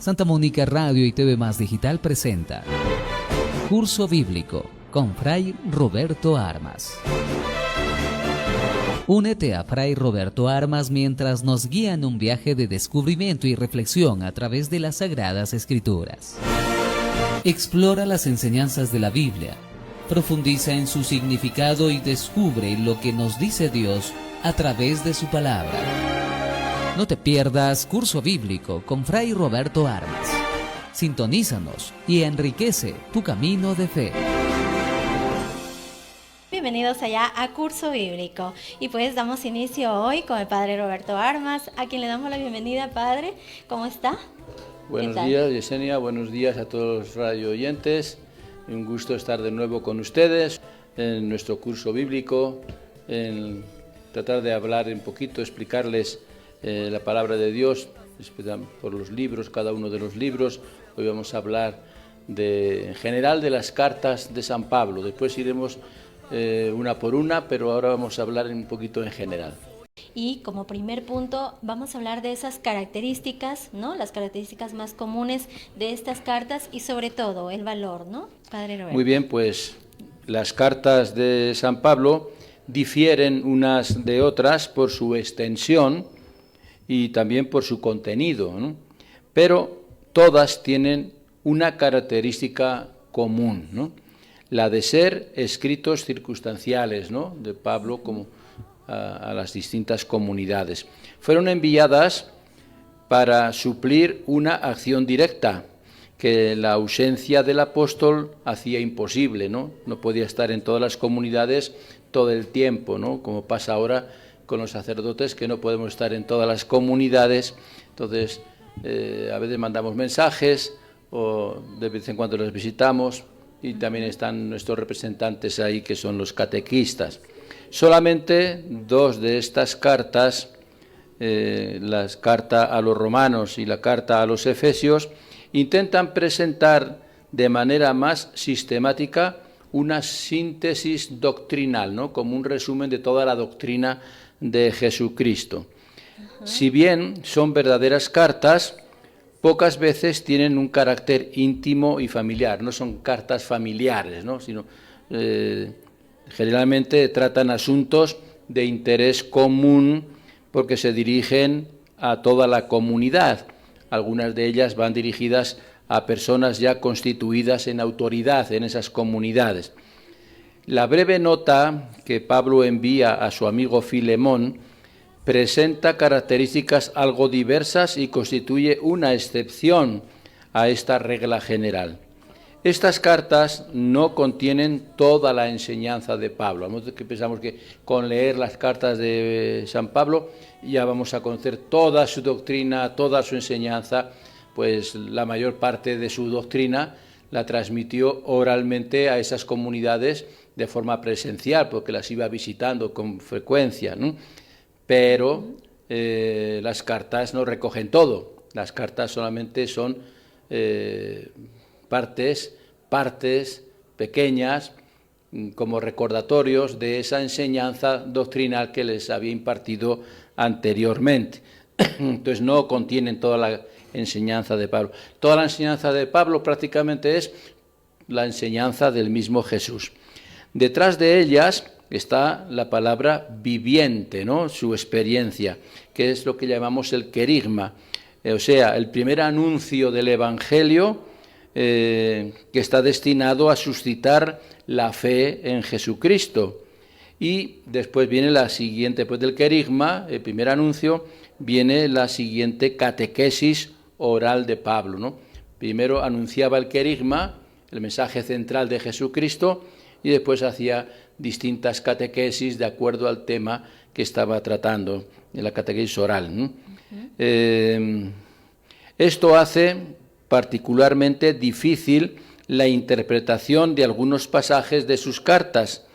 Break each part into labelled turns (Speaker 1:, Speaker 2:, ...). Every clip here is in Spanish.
Speaker 1: Santa Mónica Radio y TV Más Digital presenta Curso Bíblico con Fray Roberto Armas. Únete a Fray Roberto Armas mientras nos guía en un viaje de descubrimiento y reflexión a través de las Sagradas Escrituras. Explora las enseñanzas de la Biblia, profundiza en su significado y descubre lo que nos dice Dios a través de su palabra. No te pierdas Curso Bíblico con Fray Roberto Armas. Sintonízanos y enriquece tu camino de fe.
Speaker 2: Bienvenidos allá a Curso Bíblico. Y pues damos inicio hoy con el Padre Roberto Armas, a quien le damos la bienvenida. Padre, ¿cómo está?
Speaker 3: Buenos días, Yesenia. Buenos días a todos los radio oyentes. Un gusto estar de nuevo con ustedes en nuestro curso bíblico, en tratar de hablar un poquito, explicarles la palabra de Dios por los libros, cada uno de los libros. Hoy vamos a hablar en general de las cartas de San Pablo. Después iremos una por una, pero ahora vamos a hablar un poquito en general.
Speaker 2: Y como primer punto vamos a hablar de esas características, ¿no? Las características más comunes de estas cartas y sobre todo el valor, ¿no, Padre Roberto?
Speaker 3: Muy bien, pues las cartas de San Pablo difieren unas de otras por su extensión y también por su contenido, ¿no? Pero todas tienen una característica común, ¿no? La de ser escritos circunstanciales, ¿no? De Pablo como a las distintas comunidades. Fueron enviadas para suplir una acción directa que la ausencia del apóstol hacía imposible, ¿no? No podía estar en todas las comunidades todo el tiempo, ¿no? Como pasa ahora con los sacerdotes, que no podemos estar en todas las comunidades. Entonces, a veces mandamos mensajes o de vez en cuando los visitamos, y también están nuestros representantes ahí, que son los catequistas. Solamente dos de estas cartas, la carta a los romanos y la carta a los efesios, intentan presentar de manera más sistemática una síntesis doctrinal, ¿no? Como un resumen de toda la doctrina de Jesucristo. Si bien son verdaderas cartas, pocas veces tienen un carácter íntimo y familiar. No son cartas familiares, ¿no? Sino generalmente tratan asuntos de interés común porque se dirigen a toda la comunidad. Algunas de ellas van dirigidas a personas ya constituidas en autoridad en esas comunidades. La breve nota que Pablo envía a su amigo Filemón presenta características algo diversas y constituye una excepción a esta regla general. Estas cartas no contienen toda la enseñanza de Pablo. A nosotros que pensamos que con leer las cartas de San Pablo ya vamos a conocer toda su doctrina, toda su enseñanza. Pues la mayor parte de su doctrina la transmitió oralmente a esas comunidades de forma presencial, porque las iba visitando con frecuencia, ¿no? Pero las cartas no recogen todo. Las cartas solamente son partes pequeñas, como recordatorios de esa enseñanza doctrinal que les había impartido anteriormente. Entonces no contienen toda la enseñanza de Pablo. Toda la enseñanza de Pablo prácticamente es la enseñanza del mismo Jesús. Detrás de ellas está la palabra viviente, ¿no? Su experiencia, que es lo que llamamos el querigma, o sea, el primer anuncio del Evangelio que está destinado a suscitar la fe en Jesucristo. Y después viene la siguiente, después del querigma, el primer anuncio, viene la siguiente catequesis oral de Pablo, ¿no? Primero anunciaba el querigma, el mensaje central de Jesucristo, y después hacía distintas catequesis de acuerdo al tema que estaba tratando, en la catequesis oral, ¿no? Esto hace particularmente difícil la interpretación de algunos pasajes de sus cartas,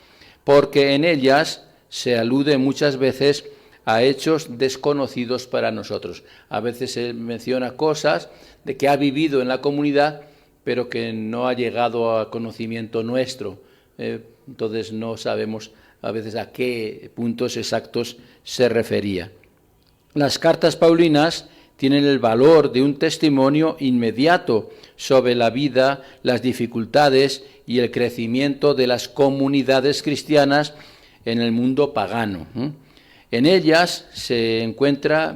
Speaker 3: porque en ellas se alude muchas veces a hechos desconocidos para nosotros. A veces se menciona cosas de que ha vivido en la comunidad, pero que no ha llegado a conocimiento nuestro. Entonces no sabemos a veces a qué puntos exactos se refería. Las cartas paulinas tienen el valor de un testimonio inmediato sobre la vida, las dificultades y el crecimiento de las comunidades cristianas en el mundo pagano. En ellas se encuentra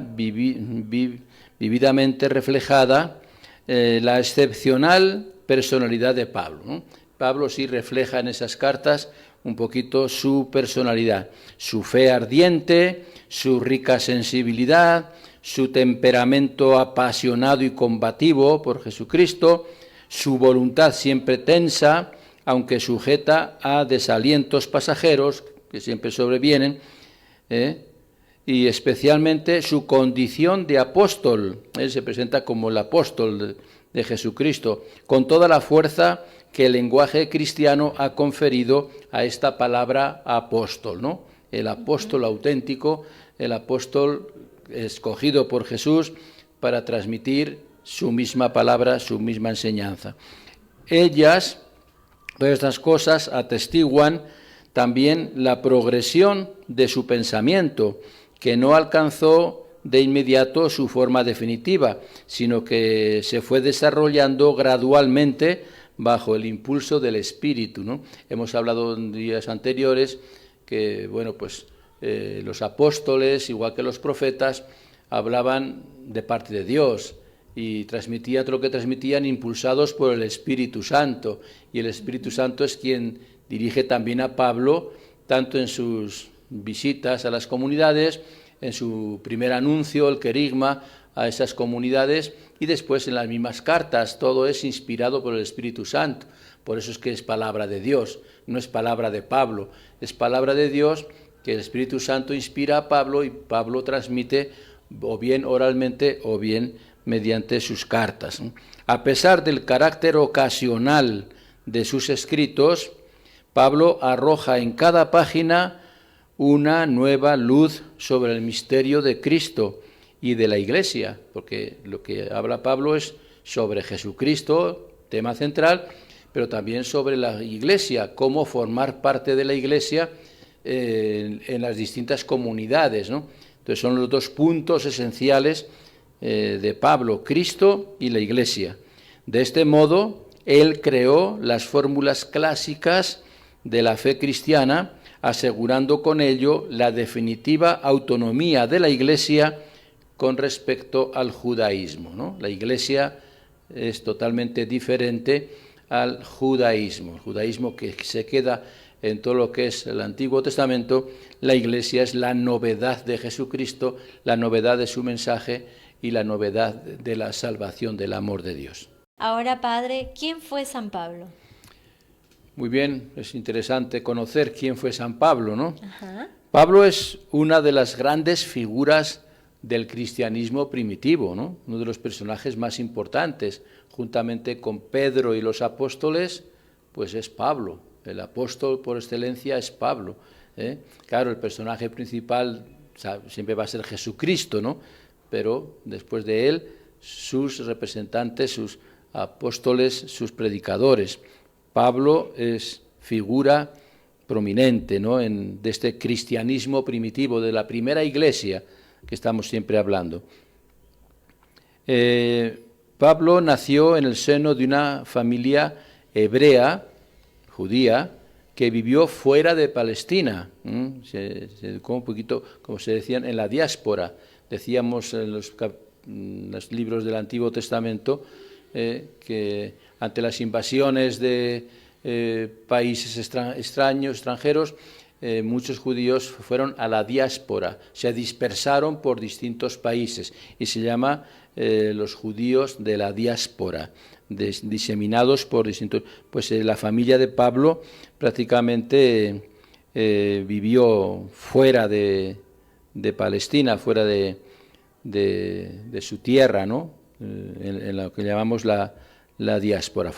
Speaker 3: vividamente reflejada la excepcional personalidad de Pablo. Pablo sí refleja en esas cartas un poquito su personalidad, su fe ardiente, su rica sensibilidad, su temperamento apasionado y combativo por Jesucristo, su voluntad siempre tensa, aunque sujeta a desalientos pasajeros que siempre sobrevienen, y especialmente su condición de apóstol. Él se presenta como el apóstol de Jesucristo, con toda la fuerza que el lenguaje cristiano ha conferido a esta palabra apóstol, ¿no? El apóstol auténtico, el apóstol escogido por Jesús para transmitir su misma palabra, su misma enseñanza. Ellas, todas estas cosas, atestiguan también la progresión de su pensamiento, que no alcanzó de inmediato su forma definitiva, sino que se fue desarrollando gradualmente bajo el impulso del Espíritu, ¿no? Hemos hablado en días anteriores que, bueno, pues los apóstoles, igual que los profetas, hablaban de parte de Dios y transmitían todo lo que transmitían impulsados por el Espíritu Santo. Y el Espíritu Santo es quien dirige también a Pablo, tanto en sus visitas a las comunidades, en su primer anuncio, el querigma a esas comunidades, y después en las mismas cartas. Todo es inspirado por el Espíritu Santo. Por eso es que es palabra de Dios, no es palabra de Pablo, es palabra de Dios que el Espíritu Santo inspira a Pablo y Pablo transmite o bien oralmente o bien mediante sus cartas. A pesar del carácter ocasional de sus escritos, Pablo arroja en cada página una nueva luz sobre el misterio de Cristo y de la Iglesia, porque lo que habla Pablo es sobre Jesucristo, tema central, pero también sobre la Iglesia, cómo formar parte de la Iglesia en las distintas comunidades, ¿no? Entonces son los dos puntos esenciales de Pablo, Cristo y la Iglesia. De este modo, él creó las fórmulas clásicas de la fe cristiana, asegurando con ello la definitiva autonomía de la Iglesia con respecto al judaísmo, ¿no? La Iglesia es totalmente diferente al judaísmo. El judaísmo que se queda en todo lo que es el Antiguo Testamento, la Iglesia es la novedad de Jesucristo, la novedad de su mensaje y la novedad de la salvación, del amor de Dios.
Speaker 2: Ahora, Padre, ¿quién fue San Pablo?
Speaker 3: Muy bien, es interesante conocer quién fue San Pablo, ¿no?
Speaker 2: Ajá.
Speaker 3: Pablo es una de las grandes figuras del cristianismo primitivo, ¿no? Uno de los personajes más importantes, juntamente con Pedro y los apóstoles, pues es Pablo. El apóstol por excelencia es Pablo, ¿eh? Claro, el personaje principal siempre va a ser Jesucristo, ¿no? Pero después de él, sus representantes, sus apóstoles, sus predicadores. Pablo es figura prominente, ¿no? De este cristianismo primitivo, de la primera iglesia que estamos siempre hablando. Pablo nació en el seno de una familia hebrea, judía, que vivió fuera de Palestina. Se educó un poquito, como se decían, en la diáspora. Decíamos en los libros del Antiguo Testamento que ante las invasiones de países extranjeros, muchos judíos fueron a la diáspora, se dispersaron por distintos países y se llama los judíos de la diáspora, diseminados por distintos. Pues la familia de Pablo prácticamente vivió fuera de Palestina, fuera de su tierra, ¿no? En lo que llamamos la diáspora.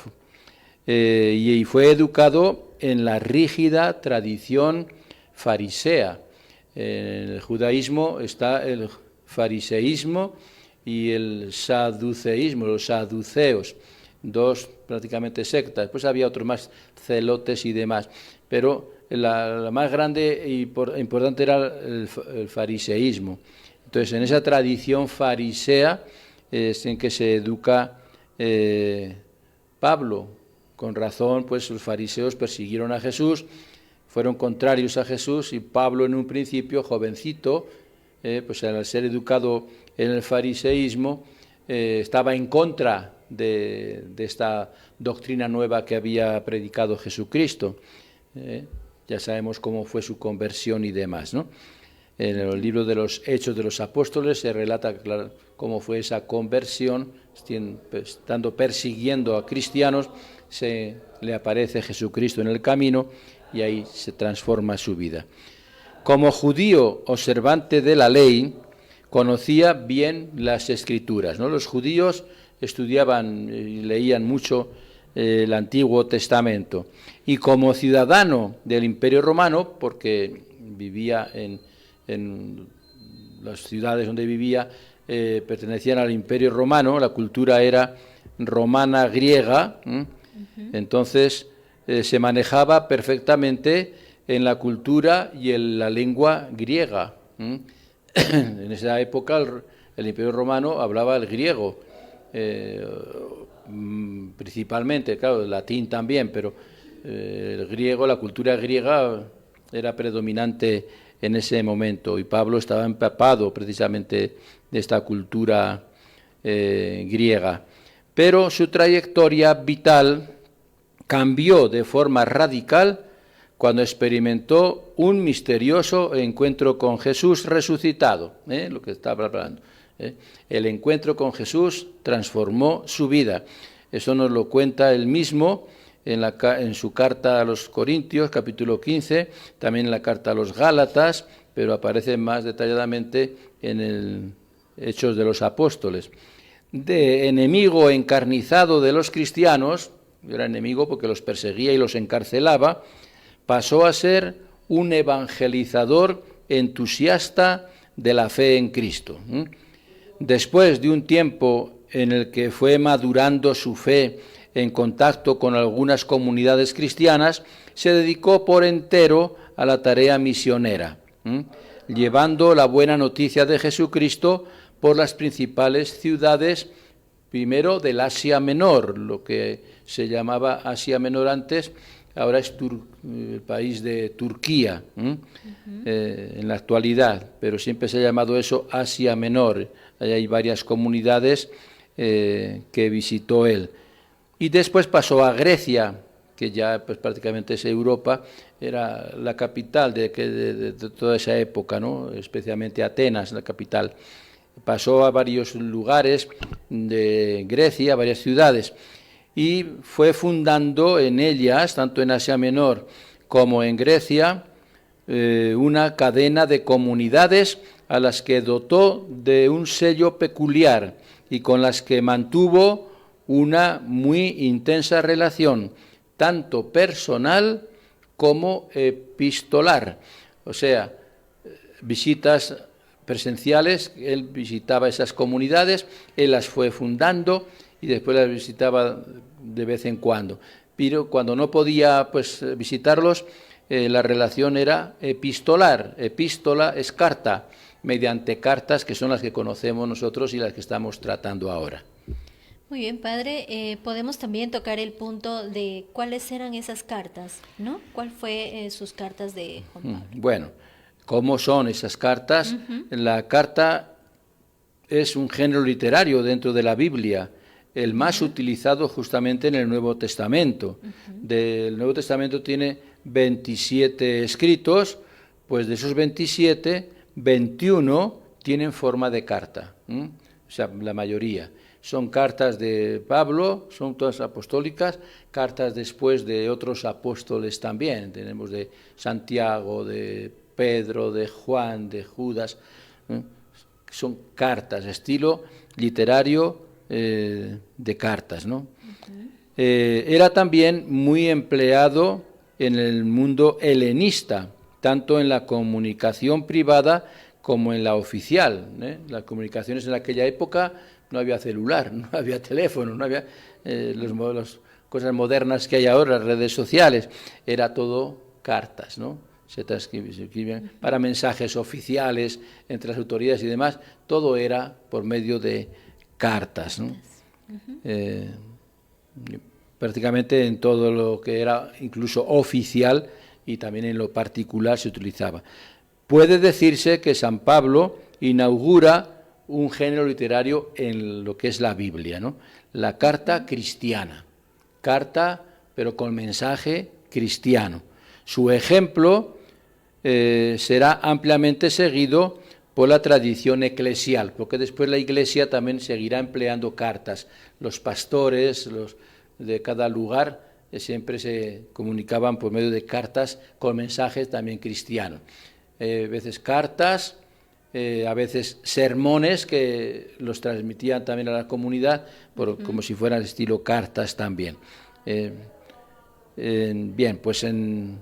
Speaker 3: Y fue educado en la rígida tradición farisea. En el judaísmo está el fariseísmo y el saduceísmo, los saduceos, dos prácticamente sectas. Después había otros más, celotes y demás, pero la más grande e importante era el fariseísmo. Entonces, en esa tradición farisea es en que se educa Pablo. Con razón, pues los fariseos persiguieron a Jesús, fueron contrarios a Jesús, y Pablo, en un principio, jovencito, pues al ser educado en el fariseísmo, estaba en contra de esta doctrina nueva que había predicado Jesucristo. Ya sabemos cómo fue su conversión y demás, ¿no? En el libro de los Hechos de los Apóstoles se relata cómo fue esa conversión. Estando persiguiendo a cristianos, se le aparece Jesucristo en el camino y ahí se transforma su vida. Como judío observante de la ley, conocía bien las Escrituras, ¿no? Los judíos estudiaban y leían mucho el Antiguo Testamento. Y como ciudadano del Imperio Romano, porque vivía en las ciudades donde vivía, pertenecían al Imperio Romano, la cultura era romana griega, entonces se manejaba perfectamente en la cultura y en la lengua griega. En esa época el Imperio Romano hablaba el griego, principalmente, claro, el latín también, pero el griego, la cultura griega era predominante en ese momento, y Pablo estaba empapado precisamente de esta cultura griega. Pero su trayectoria vital cambió de forma radical cuando experimentó un misterioso encuentro con Jesús resucitado, lo que estaba hablando. El encuentro con Jesús transformó su vida. Eso nos lo cuenta él mismo en su carta a los Corintios, capítulo 15, también en la carta a los Gálatas, pero aparece más detalladamente en el Hechos de los Apóstoles. De enemigo encarnizado de los cristianos, era enemigo porque los perseguía y los encarcelaba, pasó a ser un evangelizador entusiasta de la fe en Cristo. Después de un tiempo en el que fue madurando su fe en contacto con algunas comunidades cristianas, se dedicó por entero a la tarea misionera, llevando la buena noticia de Jesucristo por las principales ciudades, primero del Asia Menor, lo que se llamaba Asia Menor antes, ahora es el país de Turquía, en la actualidad, pero siempre se ha llamado eso Asia Menor. Ahí hay varias comunidades que visitó él. Y después pasó a Grecia, que ya pues prácticamente es Europa, era la capital de toda esa época, ¿no? Especialmente Atenas, la capital. Pasó a varios lugares de Grecia, a varias ciudades, y fue fundando en ellas, tanto en Asia Menor como en Grecia, una cadena de comunidades a las que dotó de un sello peculiar y con las que mantuvo una muy intensa relación, tanto personal como epistolar. O sea, visitas presenciales, él visitaba esas comunidades, él las fue fundando y después las visitaba de vez en cuando. Pero cuando no podía pues visitarlos, la relación era epistolar. Epístola es carta, mediante cartas que son las que conocemos nosotros y las que estamos tratando ahora.
Speaker 2: Muy bien, padre. Podemos también tocar el punto de cuáles eran esas cartas, ¿no? ¿Cuál fue sus cartas de Juan Pablo?
Speaker 3: Bueno, ¿cómo son esas cartas? La carta es un género literario dentro de la Biblia, el más utilizado justamente en el Nuevo Testamento. El Nuevo Testamento tiene 27 escritos, pues de esos 27, 21 tienen forma de carta, o sea, la mayoría. Son cartas de Pablo, son todas apostólicas, cartas después de otros apóstoles también. Tenemos de Santiago, de Pedro, de Juan, de Judas. Son cartas, estilo literario de cartas, ¿no? Era también muy empleado en el mundo helenista, tanto en la comunicación privada como en la oficial. Las comunicaciones en aquella época no había celular, no había teléfono, no había las cosas modernas que hay ahora, las redes sociales, era todo cartas, ¿no? se escribían para mensajes oficiales entre las autoridades y demás, todo era por medio de cartas, ¿no? Prácticamente en todo lo que era incluso oficial y también en lo particular se utilizaba. Puede decirse que San Pablo inaugura un género literario en lo que es la Biblia, ¿no? La carta cristiana, carta pero con mensaje cristiano. Su ejemplo será ampliamente seguido por la tradición eclesial, porque después la Iglesia también seguirá empleando cartas. Los pastores de cada lugar siempre se comunicaban por medio de cartas con mensajes también cristianos. A veces cartas, a veces sermones que los transmitían también a la comunidad, como si fueran estilo cartas también. Bien, pues en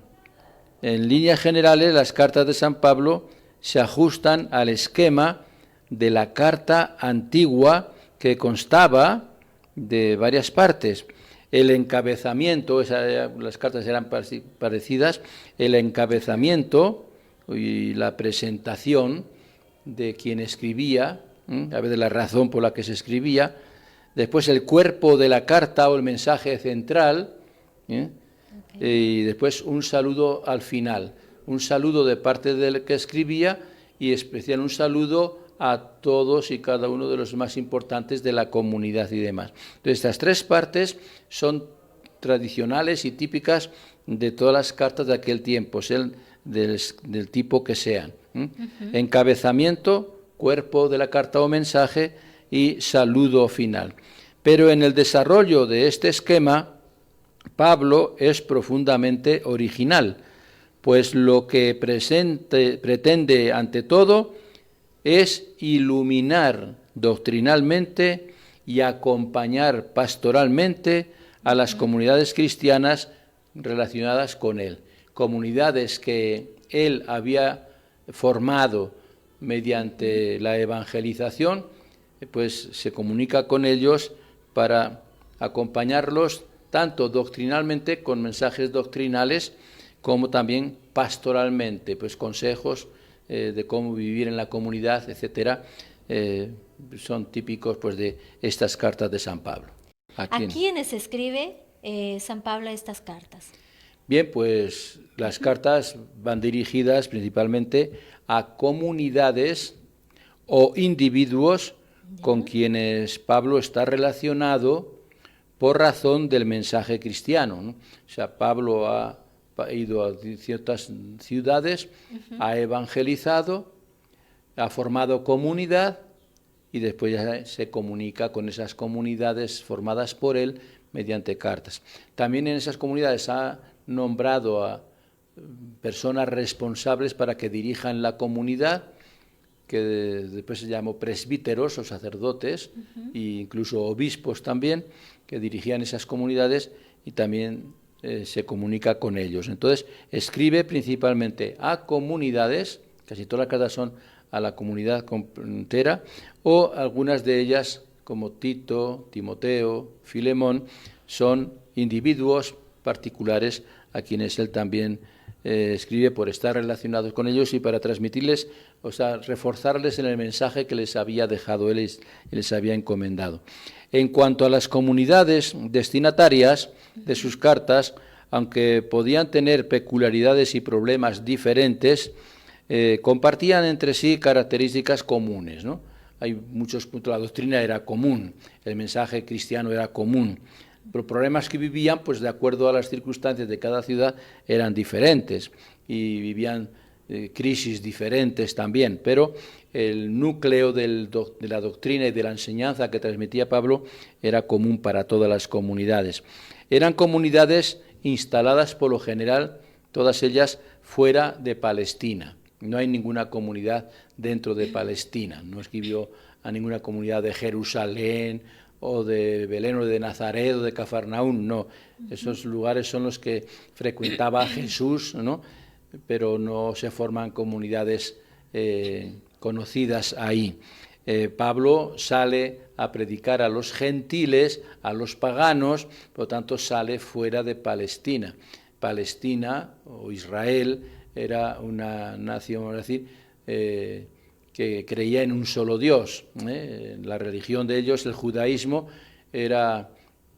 Speaker 3: líneas generales las cartas de San Pablo se ajustan al esquema de la carta antigua que constaba de varias partes. El encabezamiento, las cartas eran parecidas, el encabezamiento y la presentación de quien escribía, a veces la razón por la que se escribía, después el cuerpo de la carta o el mensaje central, y después un saludo al final, un saludo de parte del que escribía y especial un saludo a todos y cada uno de los más importantes de la comunidad y demás. Entonces, estas tres partes son tradicionales y típicas de todas las cartas de aquel tiempo, sean del tipo que sean. Encabezamiento, cuerpo de la carta o mensaje y saludo final. Pero en el desarrollo de este esquema, Pablo es profundamente original, pues lo que pretende ante todo es iluminar doctrinalmente y acompañar pastoralmente a las comunidades cristianas relacionadas con él, comunidades que él había formado mediante la evangelización, pues se comunica con ellos para acompañarlos tanto doctrinalmente con mensajes doctrinales como también pastoralmente, pues consejos de cómo vivir en la comunidad, etcétera, son típicos pues de estas cartas de San Pablo.
Speaker 2: ¿A quiénes escribe San Pablo estas cartas?
Speaker 3: Bien, pues las cartas van dirigidas principalmente a comunidades o individuos con quienes Pablo está relacionado por razón del mensaje cristiano, ¿no? O sea, Pablo ha ido a ciertas ciudades, ha evangelizado, ha formado comunidad y después ya se comunica con esas comunidades formadas por él mediante cartas. También en esas comunidades ha nombrado a personas responsables para que dirijan la comunidad, que después se llamó presbíteros o sacerdotes, e incluso obispos también, que dirigían esas comunidades y también se comunica con ellos. Entonces, escribe principalmente a comunidades, casi todas las cartas son a la comunidad entera, o algunas de ellas, como Tito, Timoteo, Filemón, son individuos particulares a quienes él también escribe por estar relacionados con ellos y para transmitirles, o sea, reforzarles en el mensaje que les había dejado él y les había encomendado. En cuanto a las comunidades destinatarias de sus cartas, aunque podían tener peculiaridades y problemas diferentes, compartían entre sí características comunes, ¿no? Hay muchos puntos, la doctrina era común, el mensaje cristiano era común, pero problemas que vivían, pues de acuerdo a las circunstancias de cada ciudad, eran diferentes y vivían crisis diferentes también, pero el núcleo de la doctrina y de la enseñanza que transmitía Pablo era común para todas las comunidades. Eran comunidades instaladas por lo general, todas ellas fuera de Palestina. No hay ninguna comunidad dentro de Palestina, no escribió a ninguna comunidad de Jerusalén o de Belén o de Nazaret o de Cafarnaún, no. Esos lugares son los que frecuentaba Jesús, ¿no? Pero no se forman comunidades conocidas ahí. Pablo sale a predicar a los gentiles, a los paganos, por lo tanto sale fuera de Palestina. Palestina o Israel era una nación, vamos a decir, que creía en un solo Dios. La religión de ellos, el judaísmo, era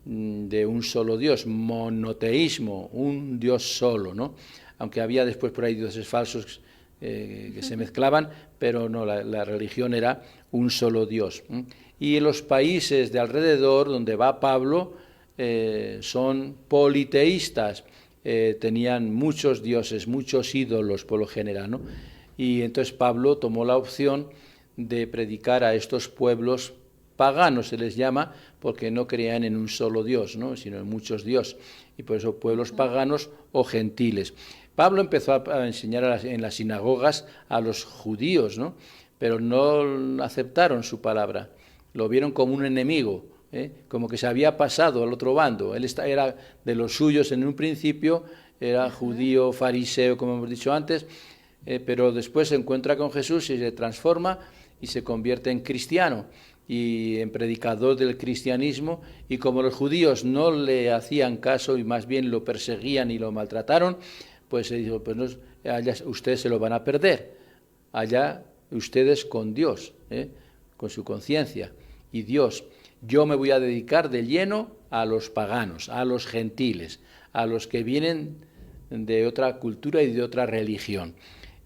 Speaker 3: de un solo Dios, monoteísmo, un Dios solo, ¿no? Aunque había después por ahí dioses falsos que se mezclaban, pero no, la religión era un solo Dios. Y en los países de alrededor donde va Pablo son politeístas, tenían muchos dioses, muchos ídolos por lo general, ¿no? Y entonces Pablo tomó la opción de predicar a estos pueblos paganos, se les llama, porque no creían en un solo Dios, ¿no? Sino en muchos dioses, y por eso pueblos paganos o gentiles. Pablo empezó a enseñar en las sinagogas a los judíos, ¿no? Pero no aceptaron su palabra, lo vieron como un enemigo, como que se había pasado al otro bando. Él era de los suyos en un principio, era judío, fariseo, como hemos dicho antes, pero después se encuentra con Jesús y se transforma y se convierte en cristiano y en predicador del cristianismo, y como los judíos no le hacían caso y más bien lo perseguían y lo maltrataron, pues se dijo, pues no, allá ustedes se lo van a perder, allá ustedes con Dios, con su conciencia, y Dios, yo me voy a dedicar de lleno a los paganos, a los gentiles, a los que vienen de otra cultura y de otra religión.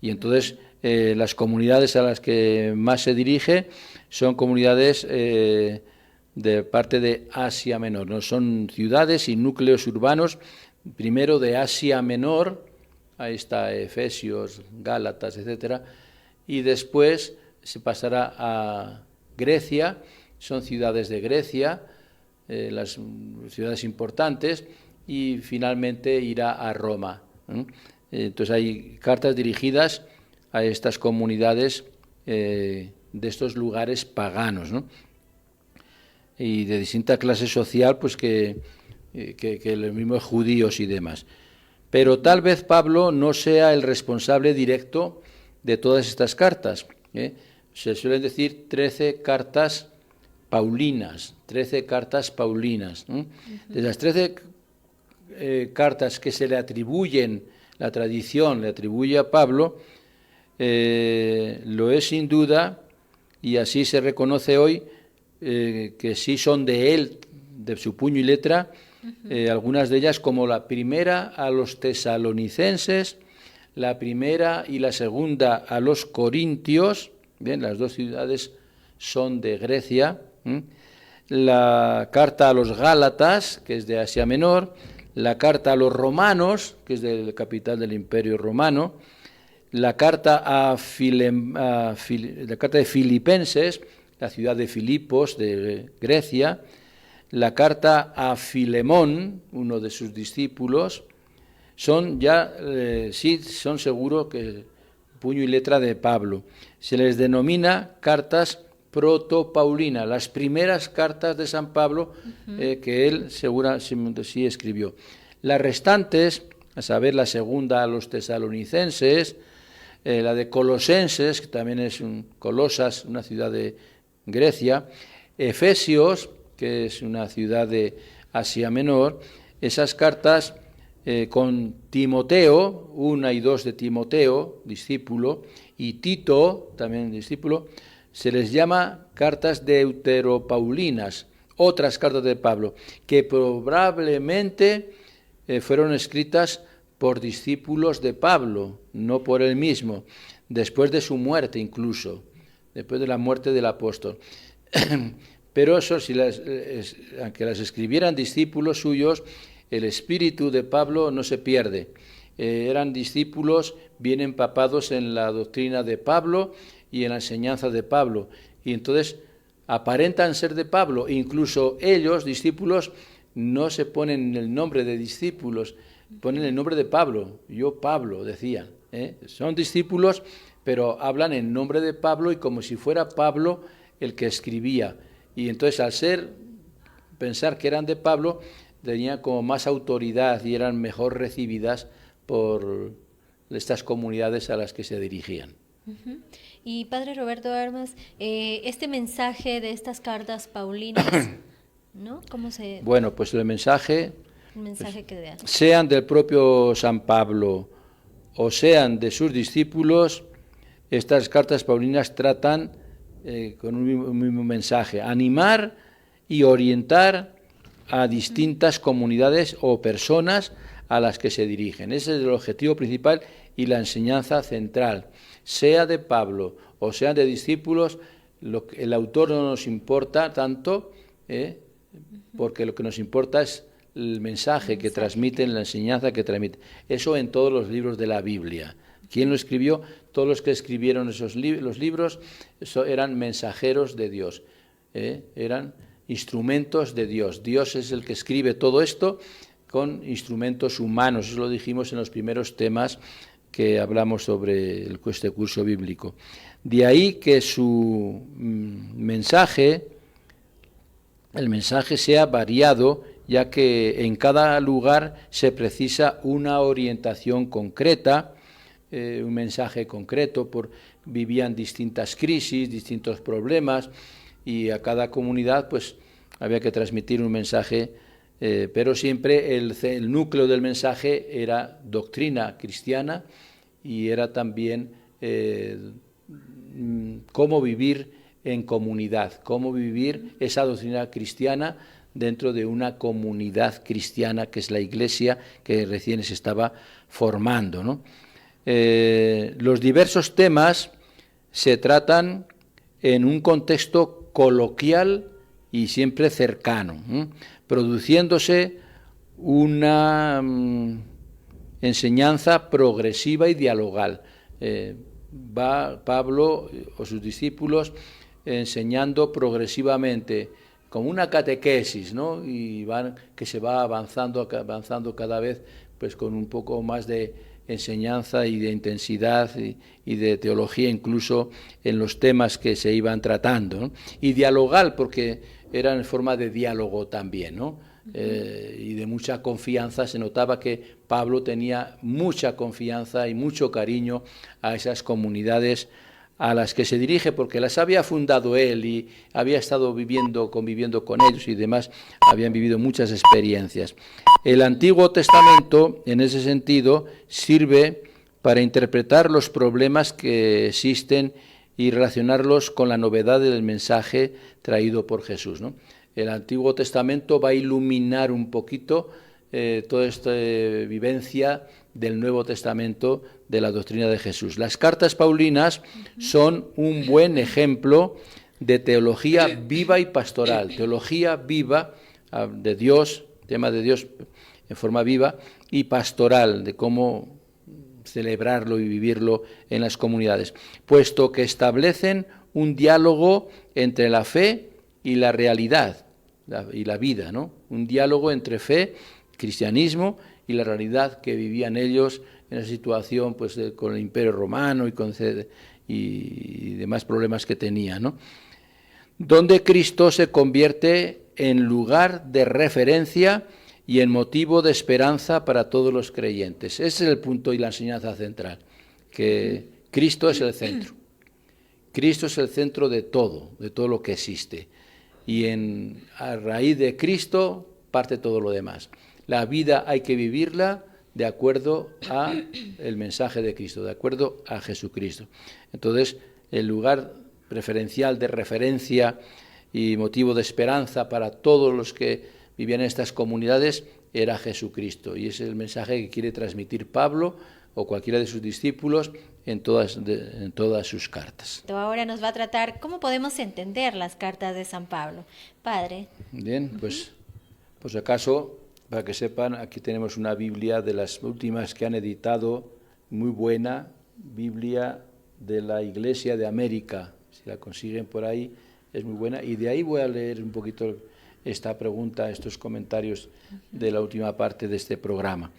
Speaker 3: Y entonces las comunidades a las que más se dirige son comunidades de parte de Asia Menor, ¿no? Son ciudades y núcleos urbanos, primero de Asia Menor, ahí está Efesios, Gálatas, etcétera, y después se pasará a Grecia, son ciudades de Grecia, las ciudades importantes, y finalmente irá a Roma. Entonces hay cartas dirigidas a estas comunidades de estos lugares paganos, ¿no? Y de distinta clase social, pues que los mismos judíos y demás. Pero tal vez Pablo no sea el responsable directo de todas estas cartas. Se suelen decir 13 cartas paulinas, 13 cartas paulinas. De las 13 cartas que se le atribuyen, la tradición le atribuye a Pablo, lo es sin duda, y así se reconoce hoy, que sí son de él, de su puño y letra, algunas de ellas, como la primera a los tesalonicenses, la primera y la segunda a los corintios, bien, las dos ciudades son de Grecia, la carta a los gálatas, que es de Asia Menor, la carta a los romanos, que es de la capital del Imperio Romano, la carta la carta de Filipenses, la ciudad de Filipos, de Grecia, la carta a Filemón, uno de sus discípulos, son ya, sí, son seguro que puño y letra de Pablo. Se les denomina cartas protopaulinas, las primeras cartas de San Pablo que él seguramente sí escribió. Las restantes, a saber, la segunda a los tesalonicenses, la de Colosenses, que también es Colosas, una ciudad de Grecia, Efesios, que es una ciudad de Asia Menor, esas cartas con Timoteo, 1 y 2 de Timoteo, discípulo, y Tito, también discípulo, se les llama cartas deuteropaulinas, otras cartas de Pablo, que probablemente fueron escritas por discípulos de Pablo, no por él mismo, después de su muerte incluso, después de la muerte del apóstol. Pero eso, aunque las escribieran discípulos suyos, el espíritu de Pablo no se pierde. Eran discípulos bien empapados en la doctrina de Pablo y en la enseñanza de Pablo. Y entonces aparentan ser de Pablo. Incluso ellos, discípulos, no se ponen el nombre de discípulos, ponen el nombre de Pablo. Yo Pablo, decían. Son discípulos, pero hablan en nombre de Pablo y como si fuera Pablo el que escribía. Y entonces al pensar que eran de Pablo, tenían como más autoridad y eran mejor recibidas por estas comunidades a las que se dirigían.
Speaker 2: Y Padre Roberto Armas, este mensaje de estas cartas paulinas, ¿no? ¿Cómo se...?
Speaker 3: Bueno, pues el mensaje
Speaker 2: El mensaje que da.
Speaker 3: sean del propio San Pablo o sean de sus discípulos, estas cartas paulinas tratan con un mismo mensaje: animar y orientar a distintas comunidades o personas a las que se dirigen. Ese es el objetivo principal y la enseñanza central. Sea de Pablo o sean de discípulos, el autor no nos importa tanto, porque lo que nos importa es el mensaje que transmiten, la enseñanza que transmiten. Eso en todos los libros de la Biblia. ¿Quién lo escribió? Todos los que escribieron los libros eran mensajeros de Dios, eran instrumentos de Dios. Dios es el que escribe todo esto con instrumentos humanos. Eso lo dijimos en los primeros temas que hablamos sobre este curso bíblico. De ahí que su mensaje, el mensaje sea variado, ya que en cada lugar se precisa una orientación concreta, un mensaje concreto, vivían distintas crisis, distintos problemas, y a cada comunidad pues había que transmitir un mensaje, pero siempre el núcleo del mensaje era doctrina cristiana y era también cómo vivir en comunidad, cómo vivir esa doctrina cristiana dentro de una comunidad cristiana que es la Iglesia que recién se estaba formando, ¿no? Los diversos temas se tratan en un contexto coloquial y siempre cercano, produciéndose una enseñanza progresiva y dialogal. Va Pablo o sus discípulos enseñando progresivamente, como una catequesis, ¿no? Y que se va avanzando cada vez pues con un poco más de enseñanza y de intensidad y de teología incluso en los temas que se iban tratando, ¿no? Y dialogal, porque era en forma de diálogo también, ¿no? Y de mucha confianza. Se notaba que Pablo tenía mucha confianza y mucho cariño a esas comunidades a las que se dirige, porque las había fundado él y había estado conviviendo con ellos y demás, habían vivido muchas experiencias. El Antiguo Testamento, en ese sentido, sirve para interpretar los problemas que existen y relacionarlos con la novedad del mensaje traído por Jesús, ¿no? El Antiguo Testamento va a iluminar un poquito toda esta vivencia del Nuevo Testamento de la doctrina de Jesús. Las cartas paulinas son un buen ejemplo de teología viva y pastoral, teología viva de Dios, tema de Dios en forma viva, y pastoral, de cómo celebrarlo y vivirlo en las comunidades, puesto que establecen un diálogo entre la fe y la realidad y la vida, ¿no? Un diálogo entre fe, cristianismo y la realidad que vivían ellos en esa situación pues con el Imperio Romano y demás problemas que tenían, ¿no? Donde Cristo se convierte en lugar de referencia y en motivo de esperanza para todos los creyentes. Ese es el punto y la enseñanza central, que Cristo es el centro. Cristo es el centro de todo lo que existe. Y a raíz de Cristo parte todo lo demás. La vida hay que vivirla de acuerdo a el mensaje de Cristo, de acuerdo a Jesucristo. Entonces, el lugar preferencial de referencia y motivo de esperanza para todos los que vivían en estas comunidades era Jesucristo. Y ese es el mensaje que quiere transmitir Pablo o cualquiera de sus discípulos en todas sus cartas.
Speaker 2: Ahora nos va a tratar cómo podemos entender las cartas de San Pablo. Padre.
Speaker 3: Bien, pues por si acaso, para que sepan, aquí tenemos una Biblia de las últimas que han editado, muy buena, Biblia de la Iglesia de América. Si la consiguen por ahí, es muy buena. Y de ahí voy a leer un poquito esta pregunta, estos comentarios de la última parte de este programa.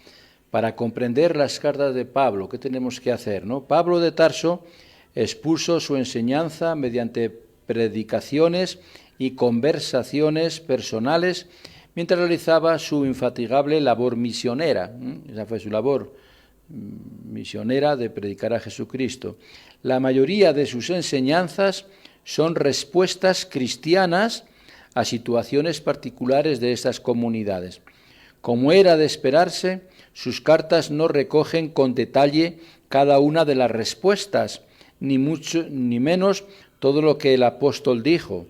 Speaker 3: Para comprender las cartas de Pablo, ¿qué tenemos que hacer, no? Pablo de Tarso expuso su enseñanza mediante predicaciones y conversaciones personales mientras realizaba su infatigable labor misionera. Esa fue su labor misionera de predicar a Jesucristo. La mayoría de sus enseñanzas son respuestas cristianas a situaciones particulares de estas comunidades. Como era de esperarse, sus cartas no recogen con detalle cada una de las respuestas, ni mucho ni menos todo lo que el apóstol dijo.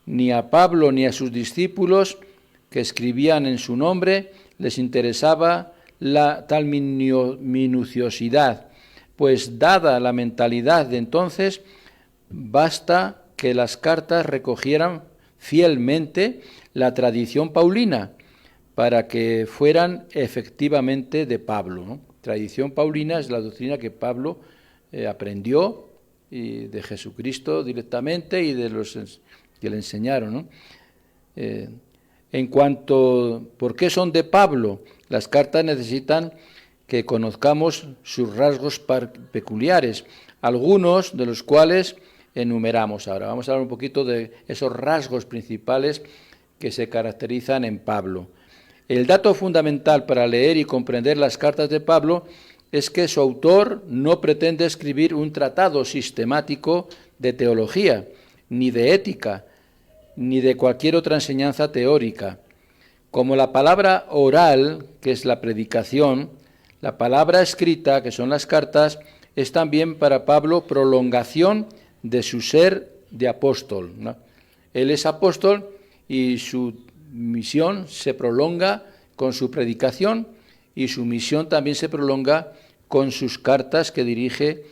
Speaker 3: Ni a Pablo ni a sus discípulos que escribían en su nombre les interesaba la tal minuciosidad, pues dada la mentalidad de entonces, basta que las cartas recogieran fielmente la tradición paulina para que fueran efectivamente de Pablo, ¿no? Tradición paulina es la doctrina que Pablo aprendió y de Jesucristo directamente y de los que le enseñaron, ¿no? En cuanto ¿por qué son de Pablo? Las cartas necesitan que conozcamos sus rasgos peculiares, algunos de los cuales enumeramos ahora. Vamos a hablar un poquito de esos rasgos principales que se caracterizan en Pablo. El dato fundamental para leer y comprender las cartas de Pablo es que su autor no pretende escribir un tratado sistemático de teología, ni de ética, ni de cualquier otra enseñanza teórica. Como la palabra oral, que es la predicación, la palabra escrita, que son las cartas, es también para Pablo prolongación de su ser de apóstol, ¿no? Él es apóstol y su misión se prolonga con su predicación y su misión también se prolonga con sus cartas que dirige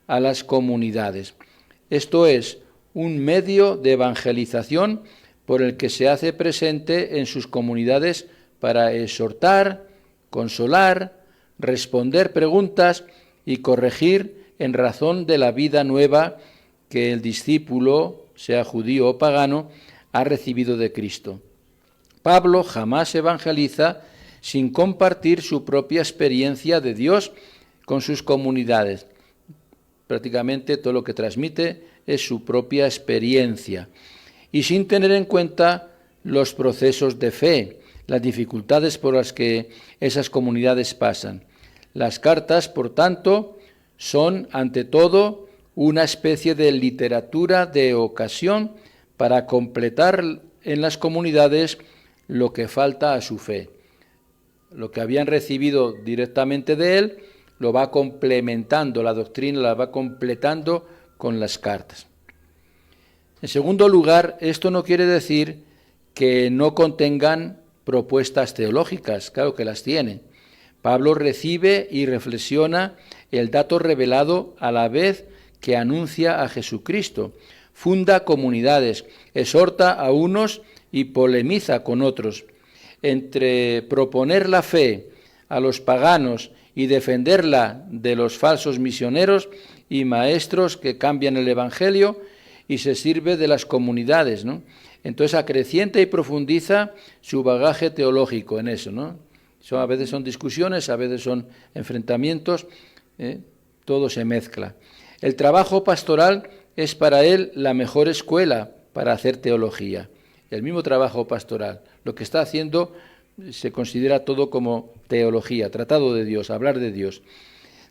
Speaker 3: a las comunidades. Esto es un medio de evangelización por el que se hace presente en sus comunidades para exhortar, consolar, responder preguntas y corregir en razón de la vida nueva que el discípulo, sea judío o pagano, ha recibido de Cristo. Pablo jamás evangeliza sin compartir su propia experiencia de Dios con sus comunidades. Prácticamente todo lo que transmite es su propia experiencia y sin tener en cuenta los procesos de fe, las dificultades por las que esas comunidades pasan. Las cartas, por tanto, son ante todo una especie de literatura de ocasión para completar en las comunidades lo que falta a su fe. Lo que habían recibido directamente de él lo va complementando, la doctrina la va completando con las cartas. En segundo lugar, esto no quiere decir que no contengan propuestas teológicas, claro que las tiene. Pablo recibe y reflexiona el dato revelado a la vez que anuncia a Jesucristo, funda comunidades, exhorta a unos y polemiza con otros. Entre proponer la fe a los paganos y defenderla de los falsos misioneros y maestros que cambian el Evangelio, y se sirve de las comunidades, ¿no? Entonces acrecienta y profundiza su bagaje teológico en eso, ¿no? A veces son discusiones, a veces son enfrentamientos, todo se mezcla. El trabajo pastoral es para él la mejor escuela para hacer teología. El mismo trabajo pastoral, lo que está haciendo se considera todo como teología, tratado de Dios, hablar de Dios.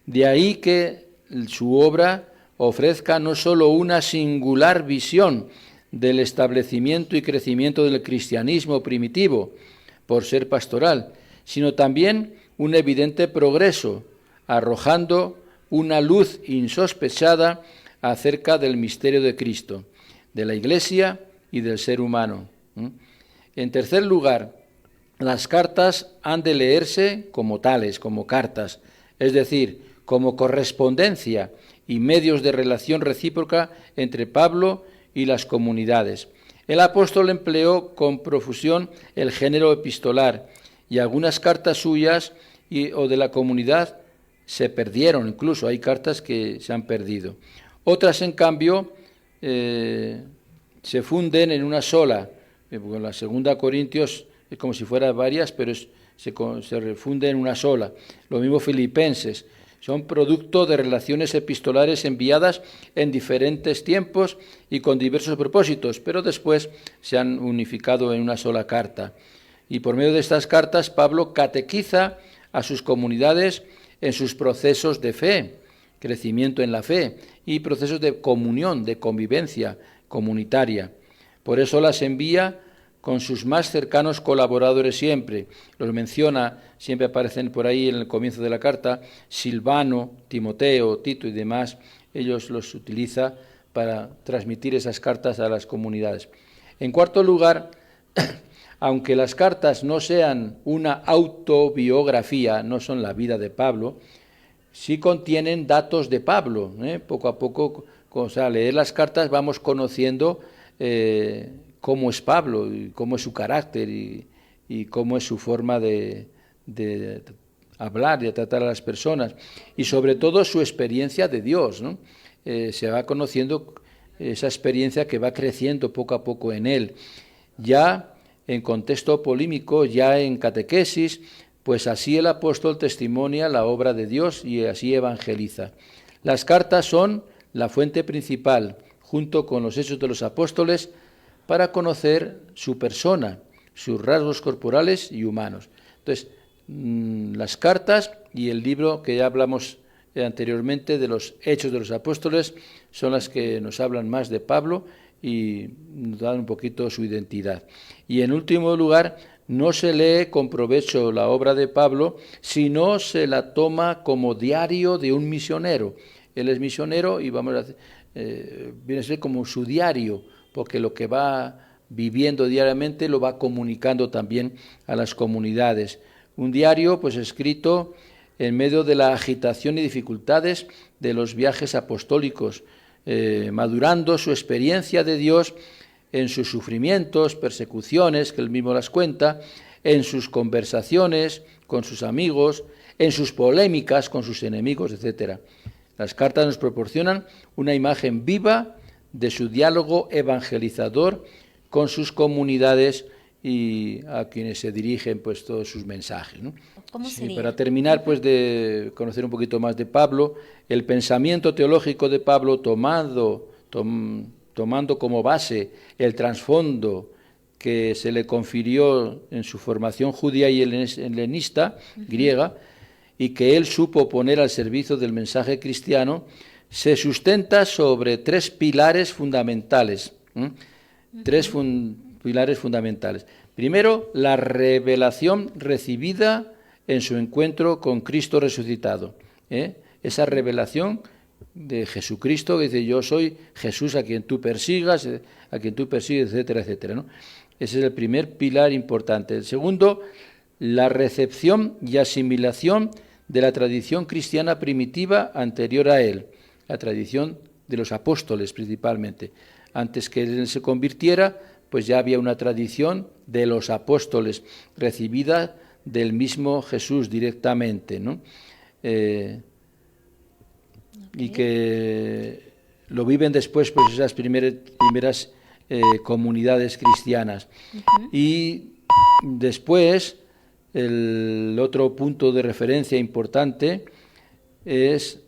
Speaker 3: De ahí que su obra ofrezca no solo una singular visión del establecimiento y crecimiento del cristianismo primitivo por ser pastoral, sino también un evidente progreso, arrojando una luz insospechada acerca del misterio de Cristo, de la Iglesia y del ser humano. En tercer lugar, las cartas han de leerse como tales, como cartas, es decir, como correspondencia y medios de relación recíproca entre Pablo y las comunidades. El apóstol empleó con profusión el género epistolar y algunas cartas suyas o de la comunidad se perdieron, incluso hay cartas que se han perdido. Otras, en cambio, se funden en una sola. Porque la segunda Corintios es como si fuera varias, pero se refunde en una sola. Lo mismo Filipenses. Son producto de relaciones epistolares enviadas en diferentes tiempos y con diversos propósitos, pero después se han unificado en una sola carta. Y por medio de estas cartas, Pablo catequiza a sus comunidades en sus procesos de fe, crecimiento en la fe y procesos de comunión, de convivencia comunitaria. Por eso las envía con sus más cercanos colaboradores siempre. Los menciona, siempre aparecen por ahí en el comienzo de la carta, Silvano, Timoteo, Tito y demás. Ellos los utiliza para transmitir esas cartas a las comunidades. En cuarto lugar, aunque las cartas no sean una autobiografía, no son la vida de Pablo, sí contienen datos de Pablo. Poco a poco, al leer las cartas vamos conociendo cómo es Pablo, y cómo es su carácter y cómo es su forma de hablar y de tratar a las personas, y sobre todo su experiencia de Dios, ¿no? Se va conociendo esa experiencia que va creciendo poco a poco en él. Ya en contexto polímico, ya en catequesis, pues así el apóstol testimonia la obra de Dios y así evangeliza. Las cartas son la fuente principal, junto con los Hechos de los Apóstoles, para conocer su persona, sus rasgos corporales y humanos. Entonces, las cartas y el libro que ya hablamos anteriormente de los Hechos de los Apóstoles son las que nos hablan más de Pablo y nos dan un poquito su identidad. Y en último lugar, no se lee con provecho la obra de Pablo, sino se la toma como diario de un misionero. Él es misionero y viene a ser como su diario, porque lo que va viviendo diariamente lo va comunicando también a las comunidades. Un diario pues escrito en medio de la agitación y dificultades de los viajes apostólicos, madurando su experiencia de Dios en sus sufrimientos, persecuciones, que él mismo las cuenta, en sus conversaciones con sus amigos, en sus polémicas con sus enemigos, etc. Las cartas nos proporcionan una imagen viva de su diálogo evangelizador con sus comunidades y a quienes se dirigen pues todos sus mensajes, ¿no?
Speaker 2: ¿Cómo sería?
Speaker 3: Para terminar pues de conocer un poquito más de Pablo, el pensamiento teológico de Pablo tomando como base el trasfondo que se le confirió en su formación judía y helenista, griega, y que él supo poner al servicio del mensaje cristiano, se sustenta sobre tres pilares fundamentales. Pilares fundamentales. Primero, la revelación recibida en su encuentro con Cristo resucitado. Esa revelación de Jesucristo que dice: yo soy Jesús a quien tú persigas, etcétera, etcétera, ¿no? Ese es el primer pilar importante. El segundo, la recepción y asimilación de la tradición cristiana primitiva anterior a él, la tradición de los apóstoles principalmente. Antes que él se convirtiera, pues ya había una tradición de los apóstoles recibida del mismo Jesús directamente, ¿no? Y que lo viven después pues esas primeras comunidades cristianas. Y después el otro punto de referencia importante es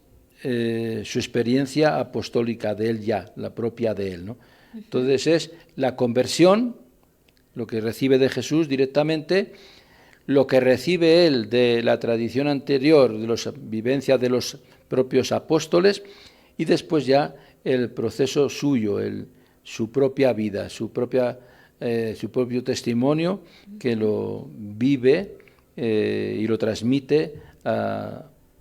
Speaker 3: su experiencia apostólica de él ya, la propia de él, ¿no? Entonces es la conversión, lo que recibe de Jesús directamente, lo que recibe él de la tradición anterior, de la vivencia de los propios apóstoles, y después ya el proceso suyo, su propia vida, su propio testimonio, que lo vive y lo transmite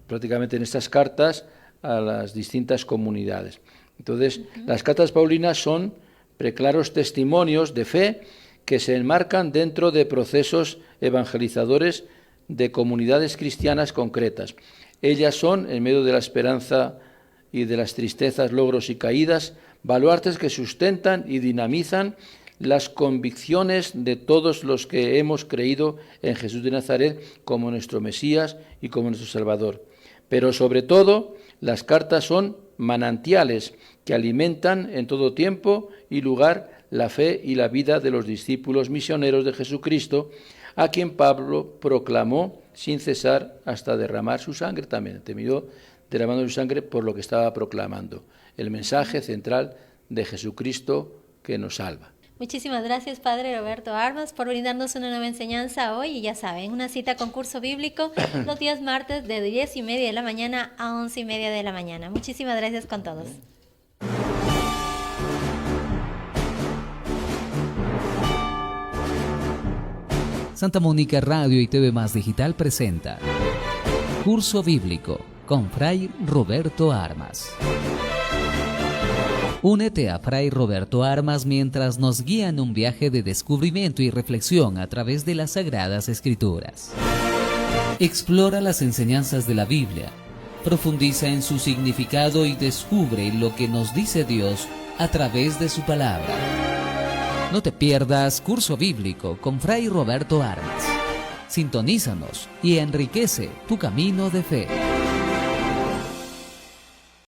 Speaker 3: prácticamente en estas cartas a las distintas comunidades. Entonces, las cartas paulinas son preclaros testimonios de fe que se enmarcan dentro de procesos evangelizadores de comunidades cristianas concretas. Ellas son, en medio de la esperanza y de las tristezas, logros y caídas, baluartes que sustentan y dinamizan las convicciones de todos los que hemos creído en Jesús de Nazaret como nuestro Mesías y como nuestro Salvador. Pero sobre todo, las cartas son manantiales que alimentan en todo tiempo y lugar la fe y la vida de los discípulos misioneros de Jesucristo, a quien Pablo proclamó sin cesar hasta derramar su sangre también. Terminó derramando su sangre por lo que estaba proclamando, el mensaje central de Jesucristo que nos salva.
Speaker 2: Muchísimas gracias, Padre Roberto Armas, por brindarnos una nueva enseñanza hoy. Y ya saben, una cita con curso bíblico los días martes de 10:30 de la mañana a 11:30 de la mañana. Muchísimas gracias con todos.
Speaker 1: Santa Mónica Radio y TV Más Digital presenta Curso Bíblico con Fray Roberto Armas. Únete a Fray Roberto Armas mientras nos guía en un viaje de descubrimiento y reflexión a través de las Sagradas Escrituras. Explora las enseñanzas de la Biblia, profundiza en su significado y descubre lo que nos dice Dios a través de su palabra. No te pierdas Curso Bíblico con Fray Roberto Armas. Sintonízanos y enriquece tu camino de fe.